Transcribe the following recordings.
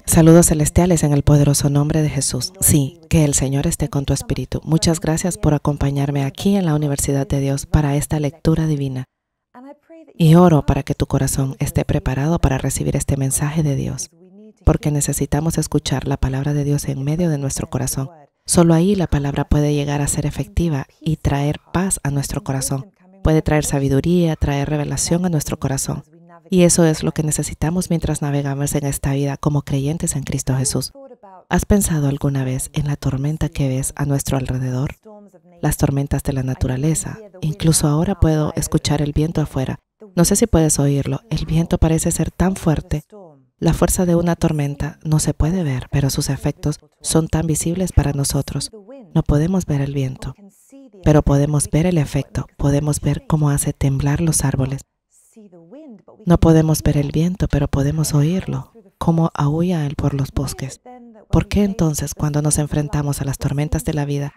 Saludos celestiales en el poderoso nombre de Jesús. Sí, que el Señor esté con tu espíritu. Muchas gracias por acompañarme aquí en la Universidad de Dios para esta lectura divina. Y oro para que tu corazón esté preparado para recibir este mensaje de Dios, porque necesitamos escuchar la palabra de Dios en medio de nuestro corazón. Solo ahí la palabra puede llegar a ser efectiva y traer paz a nuestro corazón. Puede traer sabiduría, traer revelación a nuestro corazón. Y eso es lo que necesitamos mientras navegamos en esta vida como creyentes en Cristo Jesús. ¿Has pensado alguna vez en la tormenta que ves a nuestro alrededor? Las tormentas de la naturaleza. Incluso ahora puedo escuchar el viento afuera. No sé si puedes oírlo. El viento parece ser tan fuerte. La fuerza de una tormenta no se puede ver, pero sus efectos son tan visibles para nosotros. No podemos ver el viento, pero podemos ver el efecto. Podemos ver cómo hace temblar los árboles. No podemos ver el viento, pero podemos oírlo, cómo aúlla él por los bosques. ¿Por qué entonces, cuando nos enfrentamos a las tormentas de la vida,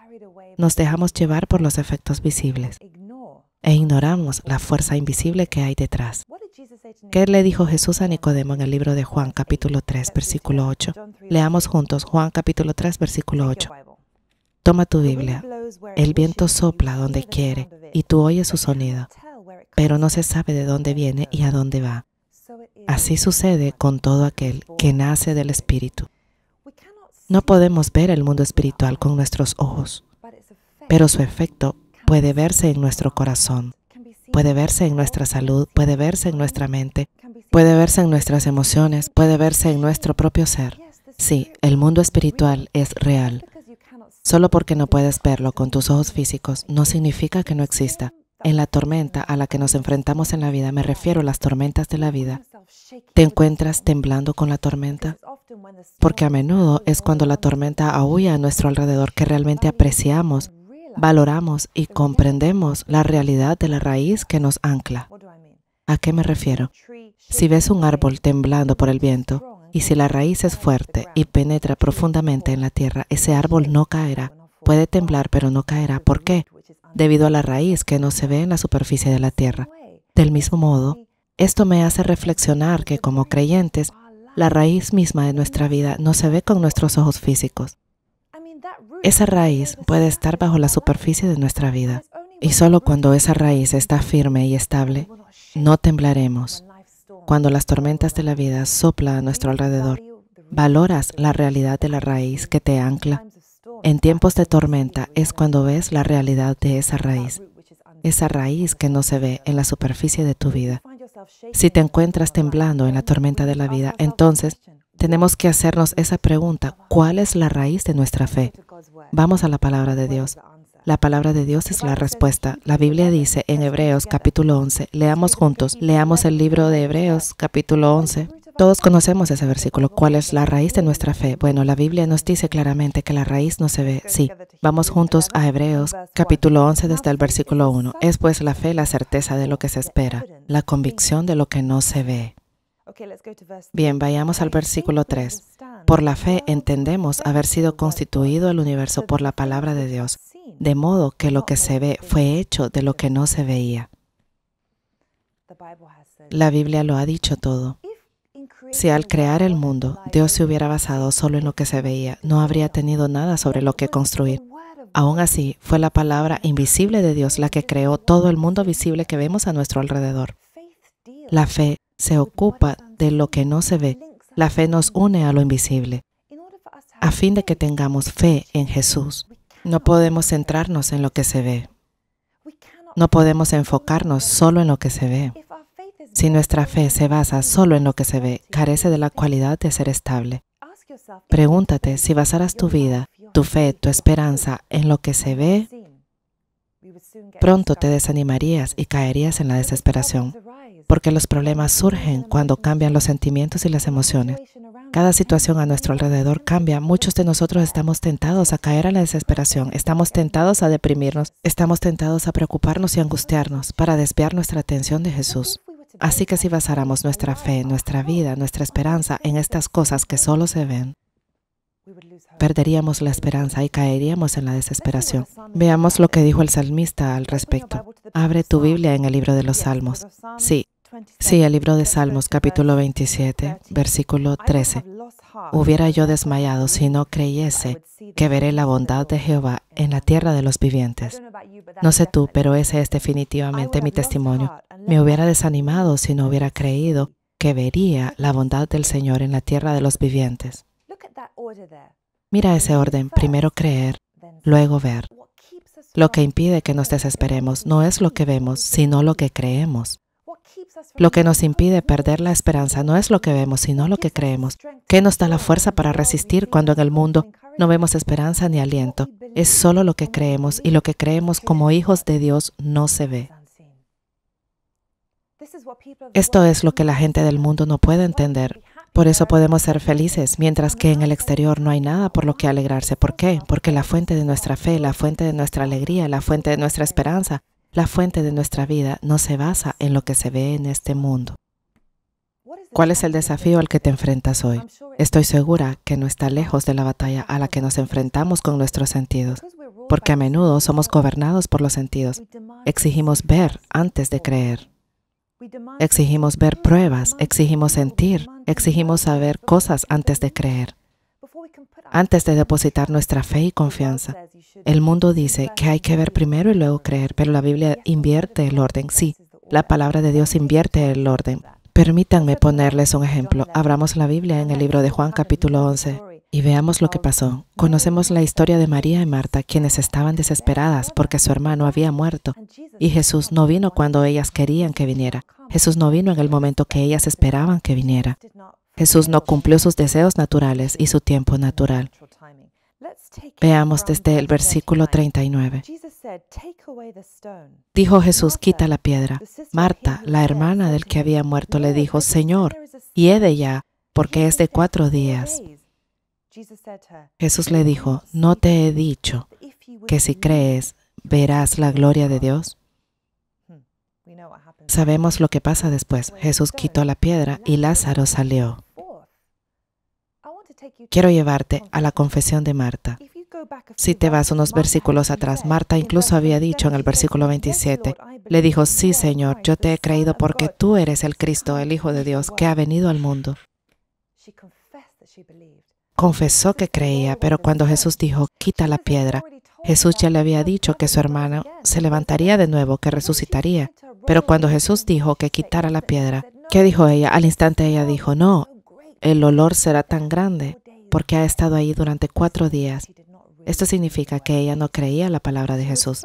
nos dejamos llevar por los efectos visibles e ignoramos la fuerza invisible que hay detrás? ¿Qué le dijo Jesús a Nicodemo en el libro de Juan, capítulo 3, versículo 8? Leamos juntos Juan, capítulo 3, versículo 8. Toma tu Biblia. El viento sopla donde quiere y tú oyes su sonido, pero no se sabe de dónde viene y a dónde va. Así sucede con todo aquel que nace del Espíritu. No podemos ver el mundo espiritual con nuestros ojos, pero su efecto puede verse en nuestro corazón, puede verse en nuestra salud, puede verse en nuestra mente, puede verse en nuestras emociones, puede verse en nuestro propio ser. Sí, el mundo espiritual es real. Solo porque no puedes verlo con tus ojos físicos no significa que no exista. En la tormenta a la que nos enfrentamos en la vida, me refiero a las tormentas de la vida. ¿Te encuentras temblando con la tormenta? Porque a menudo es cuando la tormenta aúlla a nuestro alrededor que realmente apreciamos, valoramos y comprendemos la realidad de la raíz que nos ancla. ¿A qué me refiero? Si ves un árbol temblando por el viento, y si la raíz es fuerte y penetra profundamente en la tierra, ese árbol no caerá. Puede temblar, pero no caerá. ¿Por qué? Debido a la raíz que no se ve en la superficie de la tierra. Del mismo modo, esto me hace reflexionar que como creyentes, la raíz misma de nuestra vida no se ve con nuestros ojos físicos. Esa raíz puede estar bajo la superficie de nuestra vida, y solo cuando esa raíz está firme y estable, no temblaremos. Cuando las tormentas de la vida soplan a nuestro alrededor, valoras la realidad de la raíz que te ancla. En tiempos de tormenta es cuando ves la realidad de esa raíz que no se ve en la superficie de tu vida. Si te encuentras temblando en la tormenta de la vida, entonces tenemos que hacernos esa pregunta: ¿cuál es la raíz de nuestra fe? Vamos a la palabra de Dios. La palabra de Dios es la respuesta. La Biblia dice en Hebreos capítulo 11, leamos juntos, leamos el libro de Hebreos capítulo 11. Todos conocemos ese versículo. ¿Cuál es la raíz de nuestra fe? Bueno, la Biblia nos dice claramente que la raíz no se ve. Sí, vamos juntos a Hebreos capítulo 11 desde el versículo 1. Es pues la fe la certeza de lo que se espera, la convicción de lo que no se ve. Bien, vayamos al versículo 3. Por la fe entendemos haber sido constituido el universo por la palabra de Dios, de modo que lo que se ve fue hecho de lo que no se veía. La Biblia lo ha dicho todo. Si al crear el mundo, Dios se hubiera basado solo en lo que se veía, no habría tenido nada sobre lo que construir. Aún así, fue la palabra invisible de Dios la que creó todo el mundo visible que vemos a nuestro alrededor. La fe se ocupa de lo que no se ve. La fe nos une a lo invisible. A fin de que tengamos fe en Jesús, no podemos centrarnos en lo que se ve. No podemos enfocarnos solo en lo que se ve. Si nuestra fe se basa solo en lo que se ve, carece de la cualidad de ser estable. Pregúntate si basaras tu vida, tu fe, tu esperanza en lo que se ve, pronto te desanimarías y caerías en la desesperación, porque los problemas surgen cuando cambian los sentimientos y las emociones. Cada situación a nuestro alrededor cambia. Muchos de nosotros estamos tentados a caer en la desesperación, estamos tentados a deprimirnos, estamos tentados a preocuparnos y angustiarnos para desviar nuestra atención de Jesús. Así que si basáramos nuestra fe, nuestra vida, nuestra esperanza en estas cosas que solo se ven, perderíamos la esperanza y caeríamos en la desesperación. Veamos lo que dijo el salmista al respecto. Abre tu Biblia en el libro de los Salmos. Sí, el libro de Salmos, capítulo 27, versículo 13. hubiera yo desmayado si no creyese que veré la bondad de Jehová en la tierra de los vivientes. No sé tú, pero ese es definitivamente mi testimonio. Me hubiera desanimado si no hubiera creído que vería la bondad del Señor en la tierra de los vivientes. Mira ese orden, primero creer, luego ver. Lo que impide que nos desesperemos no es lo que vemos, sino lo que creemos. Lo que nos impide perder la esperanza no es lo que vemos, sino lo que creemos. ¿Qué nos da la fuerza para resistir cuando en el mundo no vemos esperanza ni aliento? Es solo lo que creemos, y lo que creemos como hijos de Dios no se ve. Esto es lo que la gente del mundo no puede entender. Por eso podemos ser felices, mientras que en el exterior no hay nada por lo que alegrarse. ¿Por qué? Porque la fuente de nuestra fe, la fuente de nuestra alegría, la fuente de nuestra esperanza, la fuente de nuestra vida no se basa en lo que se ve en este mundo. ¿Cuál es el desafío al que te enfrentas hoy? Estoy segura que no está lejos de la batalla a la que nos enfrentamos con nuestros sentidos, porque a menudo somos gobernados por los sentidos. Exigimos ver antes de creer. Exigimos ver pruebas, exigimos sentir, exigimos saber cosas antes de creer, antes de depositar nuestra fe y confianza. El mundo dice que hay que ver primero y luego creer, pero la Biblia invierte el orden. Sí, la palabra de Dios invierte el orden. Permítanme ponerles un ejemplo. Abramos la Biblia en el libro de Juan capítulo 11 y veamos lo que pasó. Conocemos la historia de María y Marta, quienes estaban desesperadas porque su hermano había muerto. Y Jesús no vino cuando ellas querían que viniera. Jesús no vino en el momento que ellas esperaban que viniera. Jesús no cumplió sus deseos naturales y su tiempo natural. Veamos desde el versículo 39. Dijo Jesús, quita la piedra. Marta, la hermana del que había muerto, le dijo, Señor, hiede ya, porque es de 4 días. Jesús le dijo, ¿no te he dicho que si crees, verás la gloria de Dios? Sabemos lo que pasa después. Jesús quitó la piedra y Lázaro salió. Quiero llevarte a la confesión de Marta. Si te vas unos versículos atrás, Marta incluso había dicho en el versículo 27, le dijo, sí, Señor, yo te he creído porque tú eres el Cristo, el Hijo de Dios, que ha venido al mundo. Confesó que creía, pero cuando Jesús dijo, quita la piedra, Jesús ya le había dicho que su hermano se levantaría de nuevo, que resucitaría. Pero cuando Jesús dijo que quitara la piedra, ¿qué dijo ella? Al instante ella dijo, no, el olor será tan grande porque ha estado ahí durante 4 días. Esto significa que ella no creía la palabra de Jesús.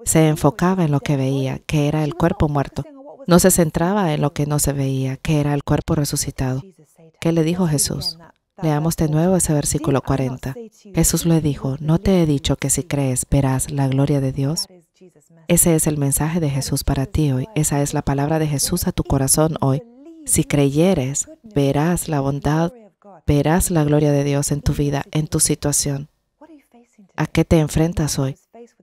Se enfocaba en lo que veía, que era el cuerpo muerto. No se centraba en lo que no se veía, que era el cuerpo resucitado. ¿Qué le dijo Jesús? Leamos de nuevo ese versículo 40. Jesús le dijo, ¿no te he dicho que si crees verás la gloria de Dios? Ese es el mensaje de Jesús para ti hoy. Esa es la palabra de Jesús a tu corazón hoy. Si creyeres, verás la bondad, verás la gloria de Dios en tu vida, en tu situación. ¿A qué te enfrentas hoy?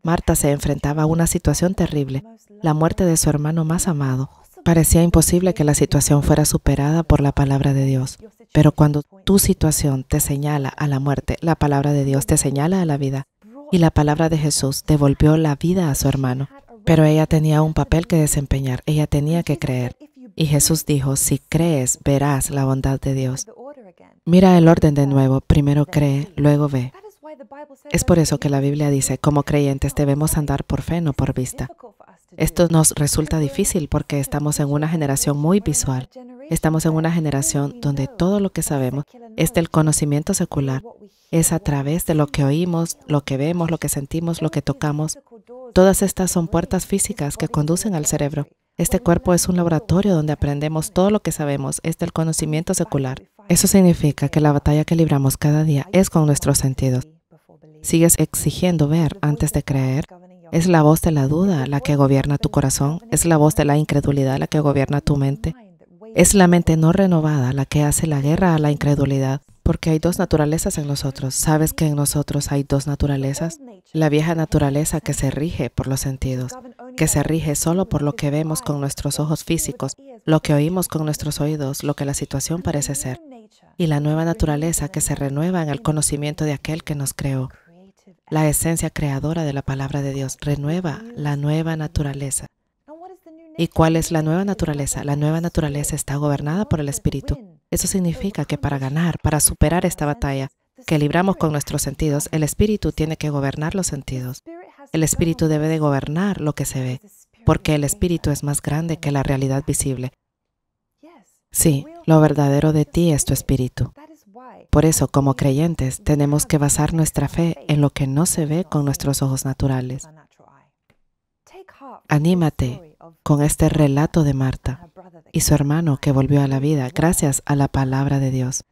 Marta se enfrentaba a una situación terrible, la muerte de su hermano más amado. Parecía imposible que la situación fuera superada por la palabra de Dios. Pero cuando tu situación te señala a la muerte, la palabra de Dios te señala a la vida. Y la palabra de Jesús devolvió la vida a su hermano. Pero ella tenía un papel que desempeñar. Ella tenía que creer. Y Jesús dijo, si crees, verás la bondad de Dios. Mira el orden de nuevo. Primero cree, luego ve. Es por eso que la Biblia dice, como creyentes debemos andar por fe, no por vista. Esto nos resulta difícil porque estamos en una generación muy visual. Estamos en una generación donde todo lo que sabemos es del conocimiento secular. Es a través de lo que oímos, lo que vemos, lo que sentimos, lo que tocamos. Todas estas son puertas físicas que conducen al cerebro. Este cuerpo es un laboratorio donde aprendemos todo lo que sabemos, es del conocimiento secular. Eso significa que la batalla que libramos cada día es con nuestros sentidos. ¿Sigues exigiendo ver antes de creer? ¿Es la voz de la duda la que gobierna tu corazón? ¿Es la voz de la incredulidad la que gobierna tu mente? ¿Es la mente no renovada la que hace la guerra a la incredulidad? Porque hay 2 naturalezas en nosotros. ¿Sabes que en nosotros hay 2 naturalezas? La vieja naturaleza que se rige por los sentidos, que se rige solo por lo que vemos con nuestros ojos físicos, lo que oímos con nuestros oídos, lo que la situación parece ser. Y la nueva naturaleza que se renueva en el conocimiento de aquel que nos creó. La esencia creadora de la palabra de Dios renueva la nueva naturaleza. ¿Y cuál es la nueva naturaleza? La nueva naturaleza está gobernada por el Espíritu. Eso significa que para ganar, para superar esta batalla que libramos con nuestros sentidos, el Espíritu tiene que gobernar los sentidos. El Espíritu debe de gobernar lo que se ve, porque el Espíritu es más grande que la realidad visible. Sí, lo verdadero de ti es tu Espíritu. Por eso, como creyentes, tenemos que basar nuestra fe en lo que no se ve con nuestros ojos naturales. Anímate con este relato de Marta y su hermano que volvió a la vida gracias a la palabra de Dios.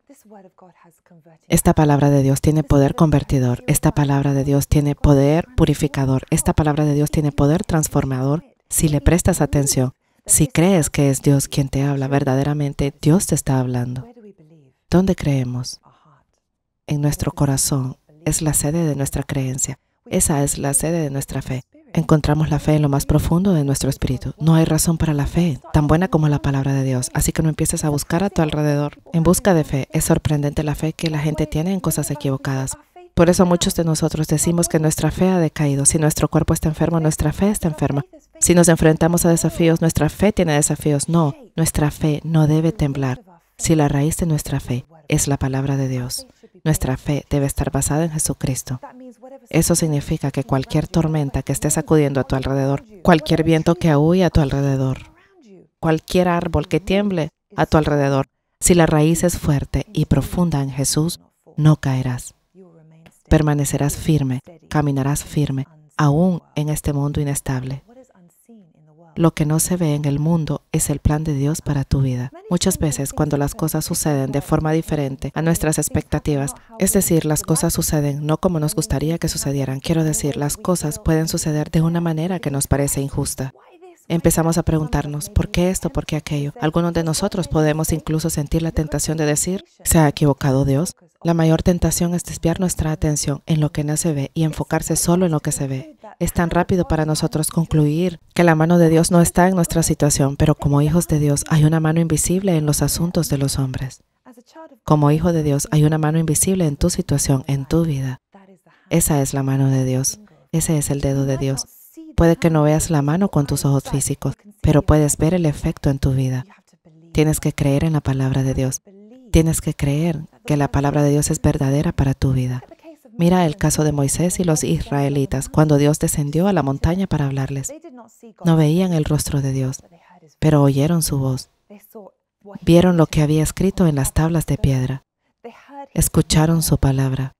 Esta palabra de Dios tiene poder convertidor. Esta palabra de Dios tiene poder purificador. Esta palabra de Dios tiene poder transformador si le prestas atención. Si crees que es Dios quien te habla, verdaderamente Dios te está hablando. ¿Dónde creemos? En nuestro corazón. Es la sede de nuestra creencia. Esa es la sede de nuestra fe. Encontramos la fe en lo más profundo de nuestro espíritu. No hay razón para la fe, tan buena como la palabra de Dios. Así que no empieces a buscar a tu alrededor. En busca de fe, es sorprendente la fe que la gente tiene en cosas equivocadas. Por eso muchos de nosotros decimos que nuestra fe ha decaído. Si nuestro cuerpo está enfermo, nuestra fe está enferma. Si nos enfrentamos a desafíos, nuestra fe tiene desafíos. No, nuestra fe no debe temblar. Si la raíz de nuestra fe es la palabra de Dios, nuestra fe debe estar basada en Jesucristo. Eso significa que cualquier tormenta que esté sacudiendo a tu alrededor, cualquier viento que aúlle a tu alrededor, cualquier árbol que tiemble a tu alrededor, si la raíz es fuerte y profunda en Jesús, no caerás. Permanecerás firme, caminarás firme, aún en este mundo inestable. Lo que no se ve en el mundo es el plan de Dios para tu vida. Muchas veces, cuando las cosas suceden de forma diferente a nuestras expectativas, es decir, las cosas suceden no como nos gustaría que sucedieran. Quiero decir, las cosas pueden suceder de una manera que nos parece injusta. Empezamos a preguntarnos, ¿por qué esto? ¿Por qué aquello? Algunos de nosotros podemos incluso sentir la tentación de decir, ¿se ha equivocado Dios? La mayor tentación es desviar nuestra atención en lo que no se ve y enfocarse solo en lo que se ve. Es tan rápido para nosotros concluir que la mano de Dios no está en nuestra situación, pero como hijos de Dios hay una mano invisible en los asuntos de los hombres. Como hijo de Dios hay una mano invisible en tu situación, en tu vida. Esa es la mano de Dios. Ese es el dedo de Dios. Puede que no veas la mano con tus ojos físicos, pero puedes ver el efecto en tu vida. Tienes que creer en la palabra de Dios. Tienes que creer que la palabra de Dios es verdadera para tu vida. Mira el caso de Moisés y los israelitas cuando Dios descendió a la montaña para hablarles. No veían el rostro de Dios, pero oyeron su voz. Vieron lo que había escrito en las tablas de piedra. Escucharon su palabra.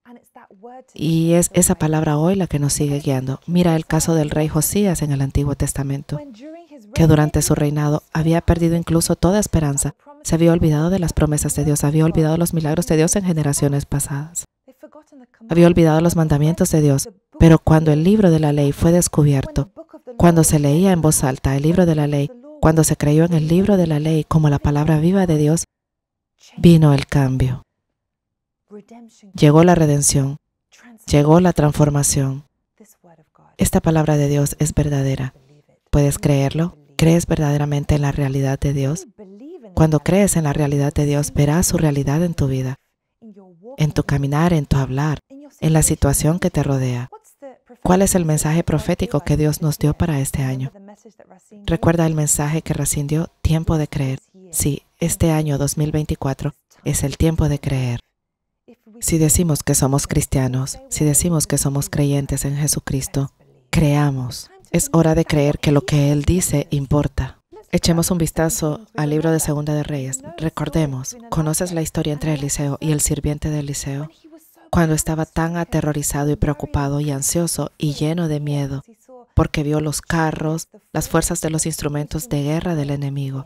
Y es esa palabra hoy la que nos sigue guiando. Mira el caso del rey Josías en el Antiguo Testamento, que durante su reinado había perdido incluso toda esperanza. Se había olvidado de las promesas de Dios, había olvidado los milagros de Dios en generaciones pasadas. Había olvidado los mandamientos de Dios, pero cuando el libro de la ley fue descubierto, cuando se leía en voz alta el libro de la ley, cuando se creyó en el libro de la ley como la palabra viva de Dios, vino el cambio. Llegó la redención, llegó la transformación. Esta palabra de Dios es verdadera. ¿Puedes creerlo? ¿Crees verdaderamente en la realidad de Dios? Cuando crees en la realidad de Dios, verás su realidad en tu vida, en tu caminar, en tu hablar, en la situación que te rodea. ¿Cuál es el mensaje profético que Dios nos dio para este año? Recuerda el mensaje que Racine dio, tiempo de creer. Sí, este año 2024 es el tiempo de creer. Si decimos que somos cristianos, si decimos que somos creyentes en Jesucristo, creamos. Es hora de creer que lo que Él dice importa. Echemos un vistazo al libro de Segunda de Reyes. Recordemos, ¿conoces la historia entre Eliseo y el sirviente de Eliseo? Cuando estaba tan aterrorizado y preocupado y ansioso y lleno de miedo, porque vio los carros, las fuerzas de los instrumentos de guerra del enemigo.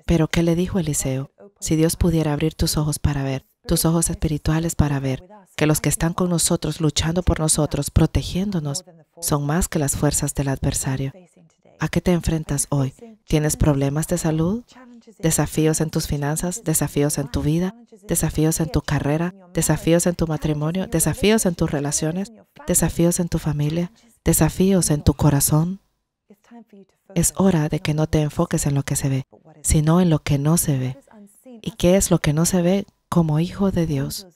Pero ¿qué le dijo Eliseo? Si Dios pudiera abrir tus ojos para ver, tus ojos espirituales para ver, que los que están con nosotros, luchando por nosotros, protegiéndonos, son más que las fuerzas del adversario. ¿A qué te enfrentas hoy? ¿Tienes problemas de salud? ¿Desafíos en tus finanzas? ¿Desafíos en tu vida? ¿Desafíos en tu carrera? ¿Desafíos en tu matrimonio? ¿Desafíos en tus relaciones? ¿Desafíos en tu familia? ¿Desafíos en tu corazón? Es hora de que no te enfoques en lo que se ve, sino en lo que no se ve. ¿Y qué es lo que no se ve? Como hijo de Dios,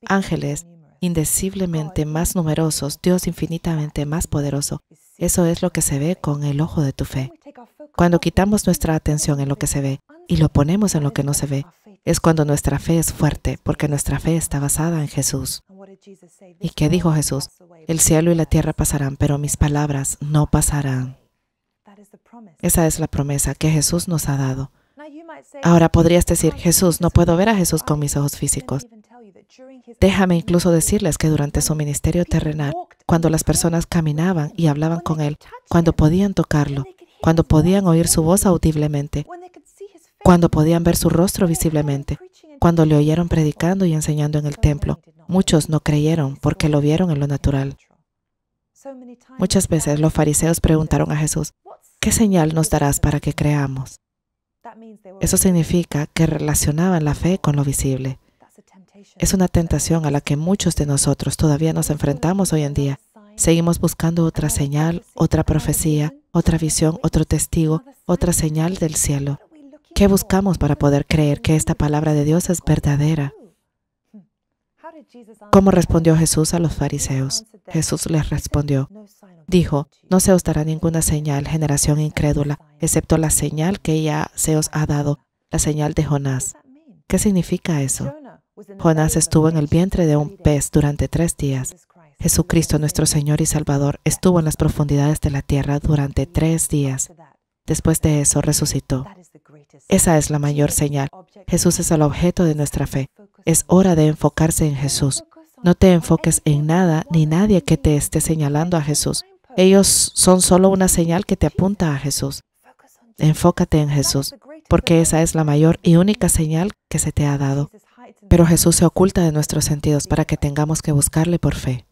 ángeles indeciblemente más numerosos, Dios infinitamente más poderoso. Eso es lo que se ve con el ojo de tu fe. Cuando quitamos nuestra atención en lo que se ve y lo ponemos en lo que no se ve, es cuando nuestra fe es fuerte, porque nuestra fe está basada en Jesús. ¿Y qué dijo Jesús? El cielo y la tierra pasarán, pero mis palabras no pasarán. Esa es la promesa que Jesús nos ha dado. Ahora podrías decir, Jesús, no puedo ver a Jesús con mis ojos físicos. Déjame incluso decirles que durante su ministerio terrenal, cuando las personas caminaban y hablaban con Él, cuando podían tocarlo, cuando podían oír su voz audiblemente, cuando podían ver su rostro visiblemente, cuando le oyeron predicando y enseñando en el templo, muchos no creyeron porque lo vieron en lo natural. Muchas veces los fariseos preguntaron a Jesús, ¿qué señal nos darás para que creamos? Eso significa que relacionaban la fe con lo visible. Es una tentación a la que muchos de nosotros todavía nos enfrentamos hoy en día. Seguimos buscando otra señal, otra profecía, otra visión, otro testigo, otra señal del cielo. ¿Qué buscamos para poder creer que esta palabra de Dios es verdadera? ¿Cómo respondió Jesús a los fariseos? Jesús les respondió, dijo, no se os dará ninguna señal, generación incrédula, excepto la señal que ya se os ha dado, la señal de Jonás. ¿Qué significa eso? Jonás estuvo en el vientre de un pez durante 3 días. Jesucristo, nuestro Señor y Salvador, estuvo en las profundidades de la tierra durante 3 días. Después de eso, resucitó. Esa es la mayor señal. Jesús es el objeto de nuestra fe. Es hora de enfocarse en Jesús. No te enfoques en nada ni nadie que te esté señalando a Jesús. Ellos son solo una señal que te apunta a Jesús. Enfócate en Jesús, porque esa es la mayor y única señal que se te ha dado. Pero Jesús se oculta de nuestros sentidos para que tengamos que buscarle por fe.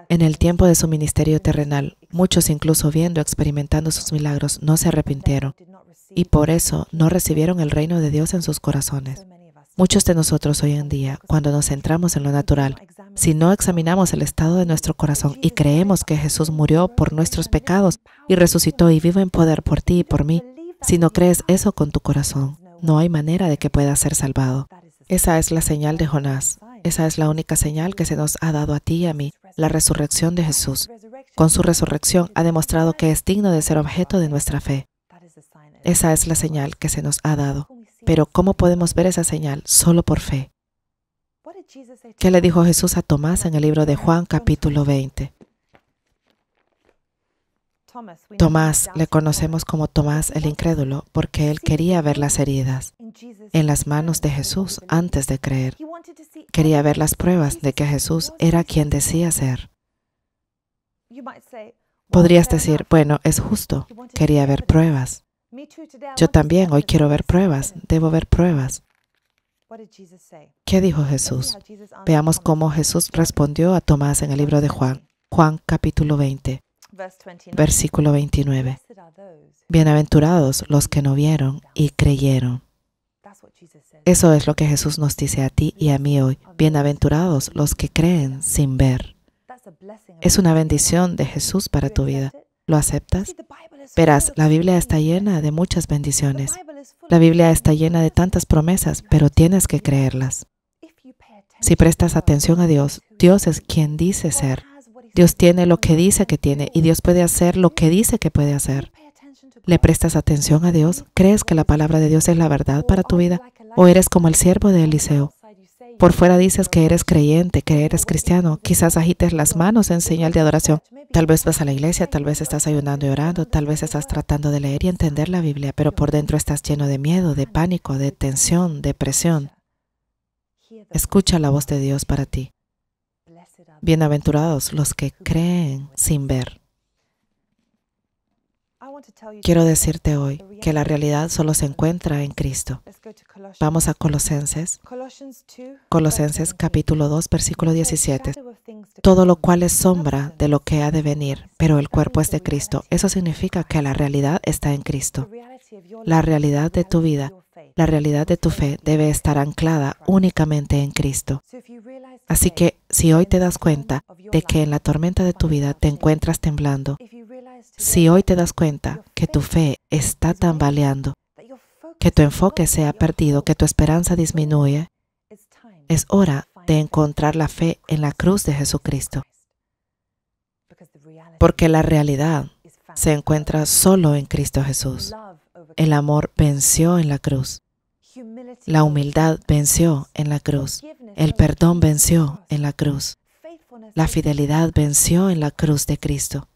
En el tiempo de su ministerio terrenal, muchos incluso viendo, experimentando sus milagros, no se arrepintieron y por eso no recibieron el reino de Dios en sus corazones. Muchos de nosotros hoy en día, cuando nos centramos en lo natural, si no examinamos el estado de nuestro corazón y creemos que Jesús murió por nuestros pecados y resucitó y vive en poder por ti y por mí, si no crees eso con tu corazón, no hay manera de que puedas ser salvado. Esa es la señal de Jonás. Esa es la única señal que se nos ha dado a ti y a mí, la resurrección de Jesús. Con su resurrección ha demostrado que es digno de ser objeto de nuestra fe. Esa es la señal que se nos ha dado. Pero ¿cómo podemos ver esa señal? Solo por fe. ¿Qué le dijo Jesús a Tomás en el libro de Juan, capítulo 20? Tomás, le conocemos como Tomás el incrédulo, porque él quería ver las heridas en las manos de Jesús antes de creer. Quería ver las pruebas de que Jesús era quien decía ser. Podrías decir, bueno, es justo, quería ver pruebas. Yo también hoy quiero ver pruebas, debo ver pruebas. ¿Qué dijo Jesús? Veamos cómo Jesús respondió a Tomás en el libro de Juan. Juan capítulo 20, versículo 29. Bienaventurados los que no vieron y creyeron. Eso es lo que Jesús nos dice a ti y a mí hoy. Bienaventurados los que creen sin ver. Es una bendición de Jesús para tu vida. ¿Lo aceptas? Verás, la Biblia está llena de muchas bendiciones. La Biblia está llena de tantas promesas, pero tienes que creerlas. Si prestas atención a Dios, Dios es quien dice ser. Dios tiene lo que dice que tiene y Dios puede hacer lo que dice que puede hacer. ¿Le prestas atención a Dios? ¿Crees que la palabra de Dios es la verdad para tu vida? ¿O eres como el siervo de Eliseo? Por fuera dices que eres creyente, que eres cristiano. Quizás agites las manos en señal de adoración. Tal vez vas a la iglesia, tal vez estás ayunando y orando, tal vez estás tratando de leer y entender la Biblia, pero por dentro estás lleno de miedo, de pánico, de tensión, de presión. Escucha la voz de Dios para ti. Bienaventurados los que creen sin ver. Quiero decirte hoy que la realidad solo se encuentra en Cristo. Vamos a Colosenses. Colosenses capítulo 2, versículo 17. Todo lo cual es sombra de lo que ha de venir, pero el cuerpo es de Cristo. Eso significa que la realidad está en Cristo. La realidad de tu vida, la realidad de tu fe debe estar anclada únicamente en Cristo. Así que si hoy te das cuenta de que en la tormenta de tu vida te encuentras temblando, si hoy te das cuenta que tu fe está tambaleando, que tu enfoque se ha perdido, que tu esperanza disminuye, es hora de encontrar la fe en la cruz de Jesucristo. Porque la realidad se encuentra solo en Cristo Jesús. El amor venció en la cruz. La humildad venció en la cruz. El perdón venció en la cruz. La fidelidad venció en la cruz de Cristo.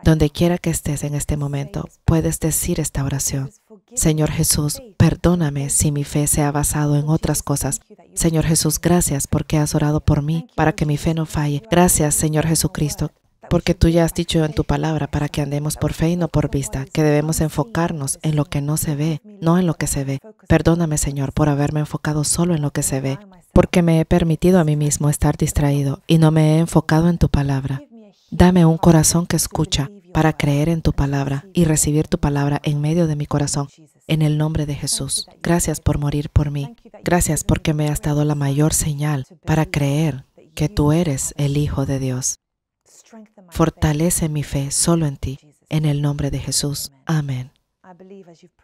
Donde quiera que estés en este momento, puedes decir esta oración. Señor Jesús, perdóname si mi fe se ha basado en otras cosas. Señor Jesús, gracias porque has orado por mí para que mi fe no falle. Gracias, Señor Jesucristo, porque tú ya has dicho en tu palabra para que andemos por fe y no por vista, que debemos enfocarnos en lo que no se ve, no en lo que se ve. Perdóname, Señor, por haberme enfocado solo en lo que se ve, porque me he permitido a mí mismo estar distraído y no me he enfocado en tu palabra. Dame un corazón que escucha para creer en tu palabra y recibir tu palabra en medio de mi corazón, en el nombre de Jesús. Gracias por morir por mí. Gracias porque me has dado la mayor señal para creer que tú eres el Hijo de Dios. Fortalece mi fe solo en ti, en el nombre de Jesús. Amén.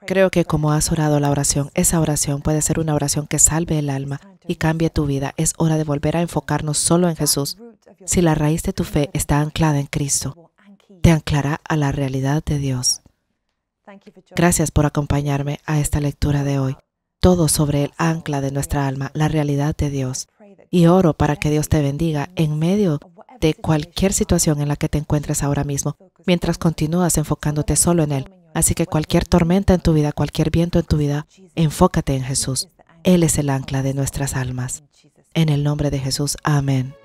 Creo que como has orado la oración, esa oración puede ser una oración que salve el alma y cambie tu vida. Es hora de volver a enfocarnos solo en Jesús. Si la raíz de tu fe está anclada en Cristo, te anclará a la realidad de Dios. Gracias por acompañarme a esta lectura de hoy. Todo sobre el ancla de nuestra alma, la realidad de Dios. Y oro para que Dios te bendiga en medio de cualquier situación en la que te encuentres ahora mismo, mientras continúas enfocándote solo en Él. Así que cualquier tormenta en tu vida, cualquier viento en tu vida, enfócate en Jesús. Él es el ancla de nuestras almas. En el nombre de Jesús, amén.